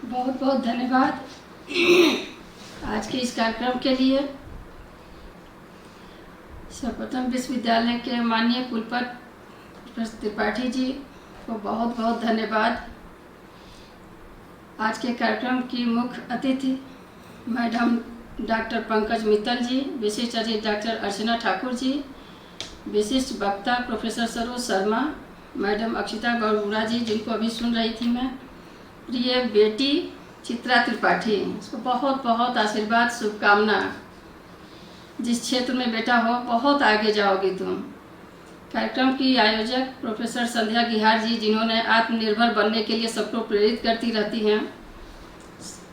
बहुत बहुत धन्यवाद आज के इस कार्यक्रम के लिए। सर्वप्रथम विश्वविद्यालय के माननीय कुलपति प्रोफेसर त्रिपाठी जी को बहुत बहुत धन्यवाद। आज के कार्यक्रम की मुख्य अतिथि मैडम डॉक्टर पंकज मित्तल जी, विशिष्ट अतिथि डॉक्टर अर्चना ठाकुर जी, विशिष्ट वक्ता प्रोफेसर सरोज शर्मा, मैडम अक्षिता गौरमुरा जी जिनको अभी सुन रही थी मैं, प्रिय बेटी चित्रा त्रिपाठी, इसको बहुत बहुत आशीर्वाद शुभकामना। जिस क्षेत्र में बेटा हो बहुत आगे जाओगी तुम। कार्यक्रम की आयोजक प्रोफेसर संध्या गिहार जी जिन्होंने आत्मनिर्भर बनने के लिए सबको प्रेरित करती रहती हैं।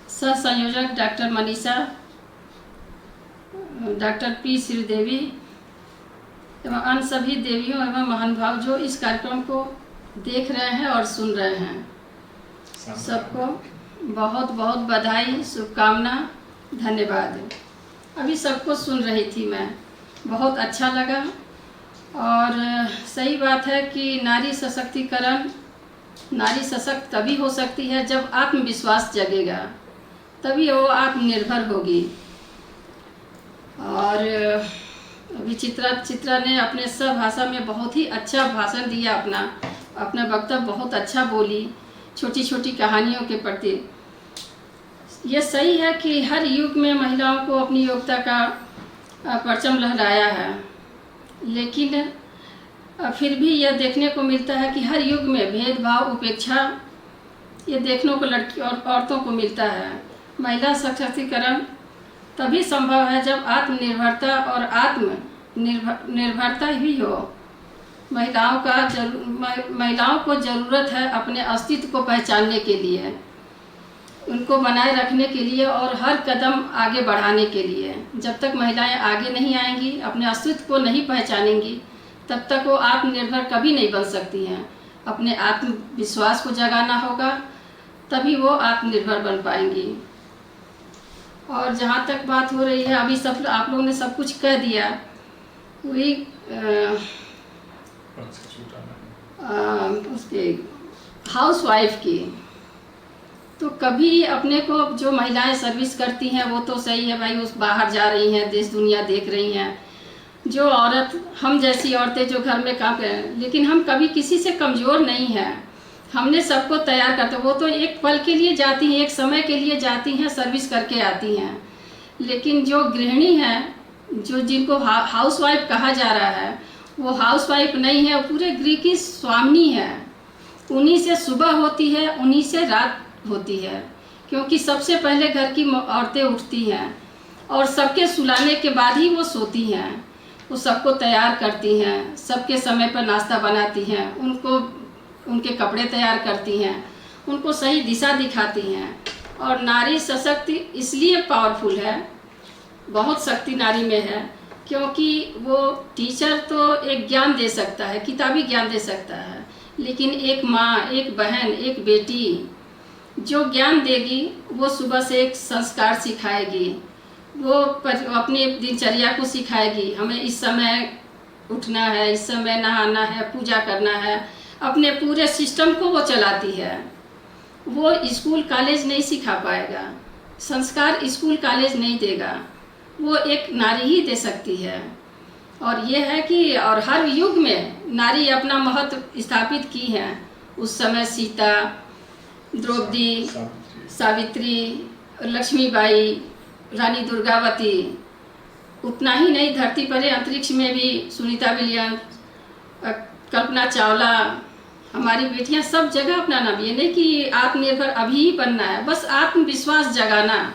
सह संयोजक doctor Manisha, doctor P Sridevi एवं अन्य सभी देवियों एवं महानुभाव जो इस कार्यक्रम को देख रहे हैं और सुन रहे हैं, सबको बहुत बहुत बधाई शुभकामना धन्यवाद। अभी सबको सुन रही थी मैं, बहुत अच्छा लगा। और सही बात है कि नारी सशक्तिकरण, नारी सशक्त तभी हो सकती है जब आत्मविश्वास जगेगा, तभी वो आत्मनिर्भर होगी। और अभी चित्रा ने अपने स्वभाषा में बहुत ही अच्छा भाषण दिया, अपना वक्तव्य बहुत अच्छा बोली छोटी छोटी कहानियों के प्रति। ये सही है कि हर युग में महिलाओं को अपनी योग्यता का परचम लहराया है, लेकिन फिर भी यह देखने को मिलता है कि हर युग में भेदभाव उपेक्षा ये देखने को लड़की और औरतों को मिलता है। महिला सशक्तिकरण तभी संभव है जब आत्मनिर्भरता और निर्भरता ही हो। महिलाओं को ज़रूरत है अपने अस्तित्व को पहचानने के लिए, उनको बनाए रखने के लिए और हर कदम आगे बढ़ाने के लिए। जब तक महिलाएं आगे नहीं आएंगी, अपने अस्तित्व को नहीं पहचानेंगी, तब तक वो आत्मनिर्भर कभी नहीं बन सकती हैं। अपने आत्मविश्वास को जगाना होगा, तभी वो आत्मनिर्भर बन पाएंगी। और जहाँ तक बात हो रही है, अभी सब आप लोगों ने सब कुछ कह दिया, वही उसके हाउसवाइफ की, तो कभी अपने को जो महिलाएं सर्विस करती हैं वो तो सही है भाई, उस बाहर जा रही हैं, देश दुनिया देख रही हैं। जो औरत, हम जैसी औरतें जो घर में काम करें, लेकिन हम कभी किसी से कमज़ोर नहीं हैं। हमने सबको तैयार करते, वो तो एक पल के लिए जाती हैं, एक समय के लिए जाती हैं, सर्विस करके आती हैं। लेकिन जो गृहिणी हैं, जिनको हाउसवाइफ कहा जा रहा है, वो हाउसवाइफ नहीं है, वो पूरे गृह की स्वामिनी है। उन्हीं से सुबह होती है, उन्हीं से रात होती है, क्योंकि सबसे पहले घर की औरतें उठती हैं और सबके सुलाने के बाद ही वो सोती हैं। वो सबको तैयार करती हैं, सबके समय पर नाश्ता बनाती हैं, उनके कपड़े तैयार करती हैं, उनको सही दिशा दिखाती हैं। और नारी सशक्त इसलिए पावरफुल है, बहुत शक्ति नारी में है, क्योंकि वो टीचर तो एक ज्ञान दे सकता है, किताबी ज्ञान दे सकता है, लेकिन एक माँ, एक बहन, एक बेटी जो ज्ञान देगी, वो सुबह से एक संस्कार सिखाएगी, वो अपनी दिनचर्या को सिखाएगी। हमें इस समय उठना है, इस समय नहाना है, पूजा करना है, अपने पूरे सिस्टम को वो चलाती है। वो स्कूल कॉलेज नहीं सिखा पाएगा, संस्कार स्कूल कॉलेज नहीं देगा, वो एक नारी ही दे सकती है। और ये है कि और हर युग में नारी अपना महत्व स्थापित की है। उस समय सीता, द्रौपदी, सावित्री, लक्ष्मीबाई, रानी दुर्गावती, उतना ही नहीं, धरती पर अंतरिक्ष में भी सुनीता विलियम, कल्पना चावला, हमारी बेटियां सब जगह अपना नाम। ये नहीं कि आत्मनिर्भर अभी ही बनना है, बस आत्मविश्वास जगाना,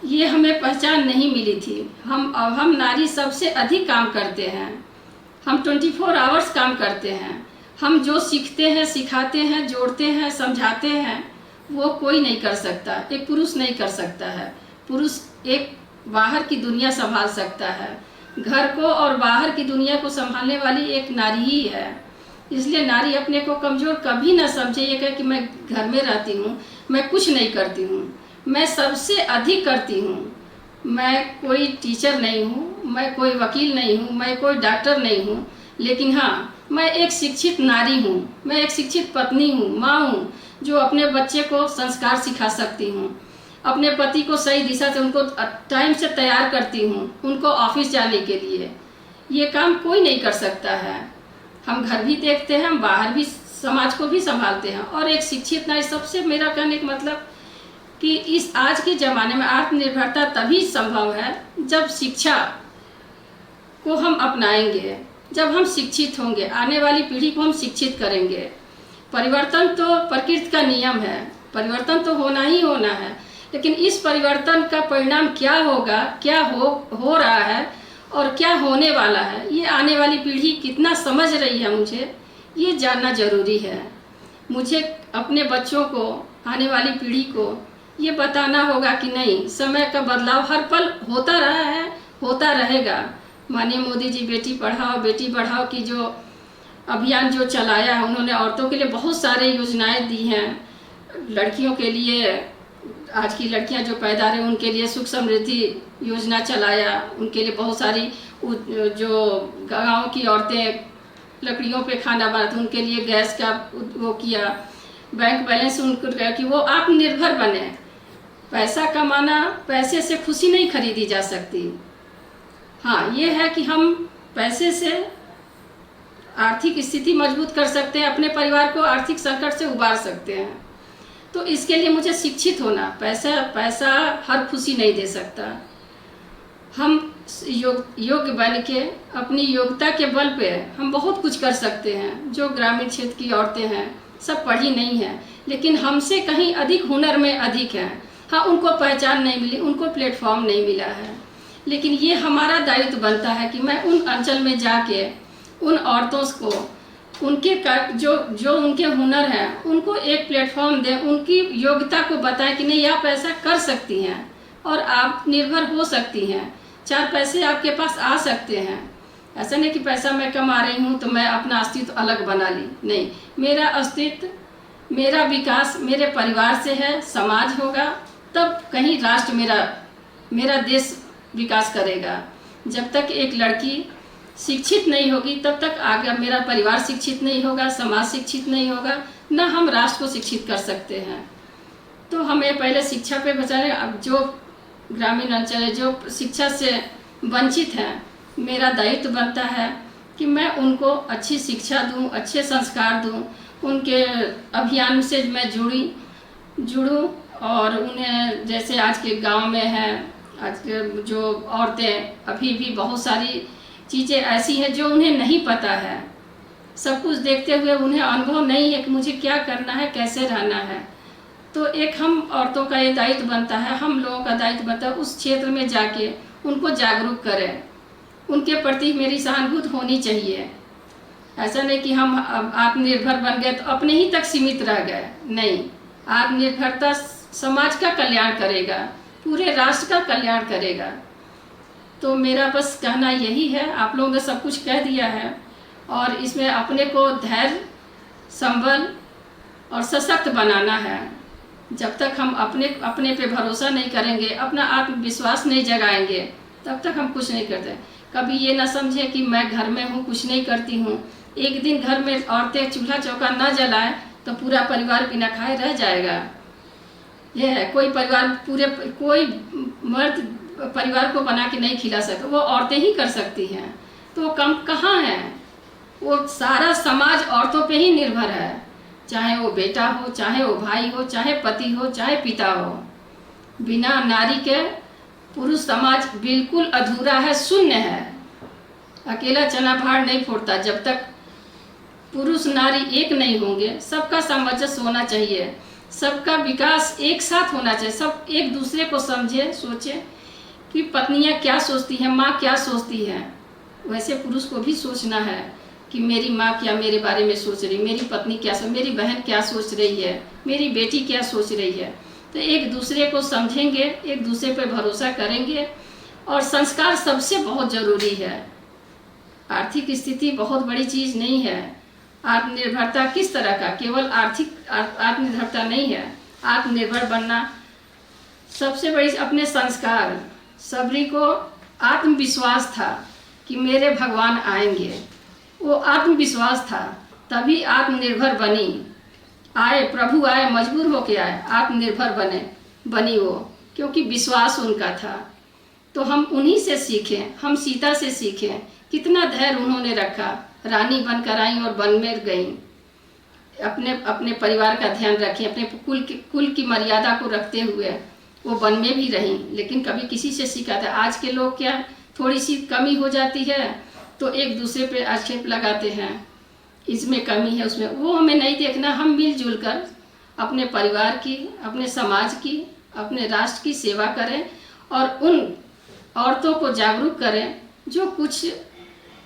ये हमें पहचान नहीं मिली थी। हम नारी सबसे अधिक काम करते हैं, हम 24 आवर्स काम करते हैं। हम जो सीखते हैं, सिखाते हैं, जोड़ते हैं, समझाते हैं, वो कोई नहीं कर सकता, एक पुरुष नहीं कर सकता है। पुरुष एक बाहर की दुनिया संभाल सकता है, घर को और बाहर की दुनिया को संभालने वाली एक नारी ही है। इसलिए नारी अपने को कमज़ोर कभी ना समझे, ये कहे कि मैं घर में रहती हूँ, मैं कुछ नहीं करती हूँ, मैं सबसे अधिक करती हूँ। मैं कोई टीचर नहीं हूँ, मैं कोई वकील नहीं हूँ, मैं कोई डॉक्टर नहीं हूँ, लेकिन हाँ, मैं एक शिक्षित नारी हूँ, मैं एक शिक्षित पत्नी हूँ, माँ हूँ, जो अपने बच्चे को संस्कार सिखा सकती हूँ, अपने पति को सही दिशा से उनको टाइम से तैयार करती हूँ उनको ऑफिस जाने के लिए। ये काम कोई नहीं कर सकता है। हम घर भी देखते हैं, हम बाहर भी समाज को भी संभालते हैं। और एक शिक्षित नारी, सबसे मेरा कहने का मतलब कि इस आज के ज़माने में आत्मनिर्भरता तभी संभव है जब शिक्षा को हम अपनाएंगे, जब हम शिक्षित होंगे, आने वाली पीढ़ी को हम शिक्षित करेंगे। परिवर्तन तो प्रकृति का नियम है, परिवर्तन तो होना ही होना है, लेकिन इस परिवर्तन का परिणाम क्या होगा, क्या हो रहा है और क्या होने वाला है, ये आने वाली पीढ़ी कितना समझ रही है, मुझे ये जानना ज़रूरी है। मुझे अपने बच्चों को, आने वाली पीढ़ी को ये बताना होगा कि नहीं, समय का बदलाव हर पल होता रहा है, होता रहेगा। माननीय मोदी जी बेटी पढ़ाओ बेटी बढ़ाओ की जो अभियान जो चलाया है, उन्होंने औरतों के लिए बहुत सारे योजनाएं दी हैं। लड़कियों के लिए, आज की लड़कियां जो पैदा रही उनके लिए सुख समृद्धि योजना चलाया, उनके लिए बहुत सारी जो गाँव की औरतें लकड़ियों पे खाना बनाती उनके लिए गैस का वो किया, बैंक बैलेंस उनको कि वो आत्मनिर्भर बने। पैसा कमाना, पैसे से खुशी नहीं खरीदी जा सकती। हाँ, ये है कि हम पैसे से आर्थिक स्थिति मजबूत कर सकते हैं, अपने परिवार को आर्थिक संकट से उबार सकते हैं। तो इसके लिए मुझे शिक्षित होना, पैसा हर खुशी नहीं दे सकता। हम योग्य बन के, अपनी योग्यता के बल पे हम बहुत कुछ कर सकते हैं। जो ग्रामीण क्षेत्र की औरतें हैं, सब पढ़ी नहीं हैं, लेकिन हमसे कहीं अधिक हुनर में अधिक हैं। हाँ, उनको पहचान नहीं मिली, उनको प्लेटफॉर्म नहीं मिला है, लेकिन ये हमारा दायित्व बनता है कि मैं उन अंचल में जाके उन औरतों को उनके जो उनके हुनर हैं उनको एक प्लेटफॉर्म दें, उनकी योग्यता को बताएं कि नहीं, आप ऐसा कर सकती हैं और आप निर्भर हो सकती हैं, 4 पैसे आपके पास आ सकते हैं। ऐसा नहीं कि पैसा मैं कमा रही हूँ तो मैं अपना अस्तित्व अलग बना ली, नहीं, मेरा अस्तित्व, मेरा विकास मेरे परिवार से है, समाज होगा तब कहीं राष्ट्र, मेरा देश विकास करेगा। जब तक एक लड़की शिक्षित नहीं होगी तब तक आगे मेरा परिवार शिक्षित नहीं होगा, समाज शिक्षित नहीं होगा, ना हम राष्ट्र को शिक्षित कर सकते हैं। तो हमें पहले शिक्षा पे बचाने, अब जो ग्रामीण अंचल है, जो शिक्षा से वंचित हैं, मेरा दायित्व बनता है कि मैं उनको अच्छी शिक्षा दूं, अच्छे संस्कार दूं, उनके अभियान से मैं जुड़ूं और उन्हें, जैसे आज के गांव में है, आज के जो औरतें, अभी भी बहुत सारी चीज़ें ऐसी हैं जो उन्हें नहीं पता है। सब कुछ देखते हुए उन्हें अनुभव नहीं है कि मुझे क्या करना है, कैसे रहना है। तो एक हम औरतों का ये दायित्व बनता है, हम लोगों का दायित्व बनता है उस क्षेत्र में जाके उनको जागरूक करें, उनके प्रति मेरी सहानुभूति होनी चाहिए। ऐसा नहीं कि हम आत्मनिर्भर बन गए तो अपने ही तक सीमित रह गए, नहीं, आत्मनिर्भरता समाज का कल्याण करेगा, पूरे राष्ट्र का कल्याण करेगा। तो मेरा बस कहना यही है, आप लोगों ने सब कुछ कह दिया है और इसमें अपने को धैर्य, संबल और सशक्त बनाना है। जब तक हम अपने पे भरोसा नहीं करेंगे, अपना आत्मविश्वास नहीं जगाएंगे, तब तक हम कुछ नहीं करते। कभी ये ना समझें कि मैं घर में हूँ, कुछ नहीं करती हूँ। एक दिन घर में औरतें चूल्हा चौका न जलाएं तो पूरा परिवार बिना खाए रह जाएगा। यह है, कोई मर्द परिवार को बना के नहीं खिला सकता, वो औरतें ही कर सकती हैं। तो वो कम कहाँ हैं? वो सारा समाज औरतों पे ही निर्भर है, चाहे वो बेटा हो, चाहे वो भाई हो, चाहे पति हो, चाहे पिता हो। बिना नारी के पुरुष समाज बिल्कुल अधूरा है, शून्य है। अकेला चना भार नहीं फोड़ता। जब तक पुरुष नारी एक नहीं होंगे, सबका सामंजस्य होना चाहिए, सबका विकास एक साथ होना चाहिए, सब एक दूसरे को समझे, सोचे कि पत्नियां क्या सोचती हैं, माँ क्या सोचती है, वैसे पुरुष को भी सोचना है कि मेरी माँ क्या मेरे बारे में सोच रही, मेरी पत्नी क्या मेरी बहन क्या सोच रही है, मेरी बेटी क्या सोच रही है। तो एक दूसरे को समझेंगे, एक दूसरे पर भरोसा करेंगे। और संस्कार सबसे बहुत ज़रूरी है। आर्थिक स्थिति बहुत बड़ी चीज़ नहीं है। आत्मनिर्भरता किस तरह का, केवल आर्थिक आत्मनिर्भरता नहीं है। आत्मनिर्भर बनना सबसे बड़ी अपने संस्कार। सबरी को आत्मविश्वास था कि मेरे भगवान आएंगे, वो आत्मविश्वास था, तभी आत्मनिर्भर बनी। आए, प्रभु आए, मजबूर होके आए, आत्मनिर्भर बनी वो, क्योंकि विश्वास उनका था। तो हम उन्हीं से सीखें, हम सीता से सीखें, कितना धैर्य उन्होंने रखा, रानी बनकर आई और वन में गईं, अपने अपने परिवार का ध्यान रखें, अपने कुल की मर्यादा को रखते हुए वो वन में भी रहीं, लेकिन कभी किसी से सीखा था। आज के लोग क्या, थोड़ी सी कमी हो जाती है तो एक दूसरे पे आक्षेप लगाते हैं, इसमें कमी है, उसमें, वो हमें नहीं देखना। हम मिलजुल कर अपने परिवार की, अपने समाज की, अपने राष्ट्र की सेवा करें और उन औरतों को जागरूक करें जो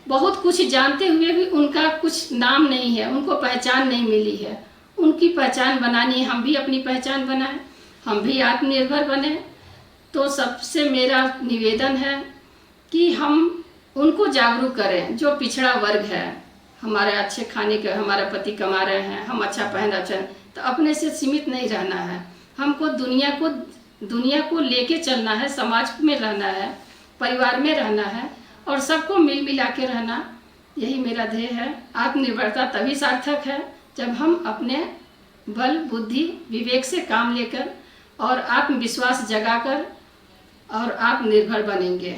बहुत कुछ जानते हुए भी उनका कुछ नाम नहीं है, उनको पहचान नहीं मिली है। उनकी पहचान बनानी है, हम भी अपनी पहचान बनाएं, हम भी आत्मनिर्भर बने। तो सबसे मेरा निवेदन है कि हम उनको जागरूक करें जो पिछड़ा वर्ग है। हमारे अच्छे खाने के, हमारे पति कमा रहे हैं, हम अच्छा पहना चाहिए, तो अपने से सीमित नहीं रहना है, हमको दुनिया को लेके चलना है, समाज में रहना है, परिवार में रहना है और सबको मिल मिला के रहना, यही मेरा ध्येय है। आत्मनिर्भरता तभी सार्थक है जब हम अपने बल, बुद्धि, विवेक से काम लेकर और आत्मविश्वास जगाकर और आत्मनिर्भर बनेंगे।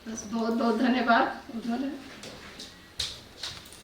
बस, बहुत बहुत धन्यवाद।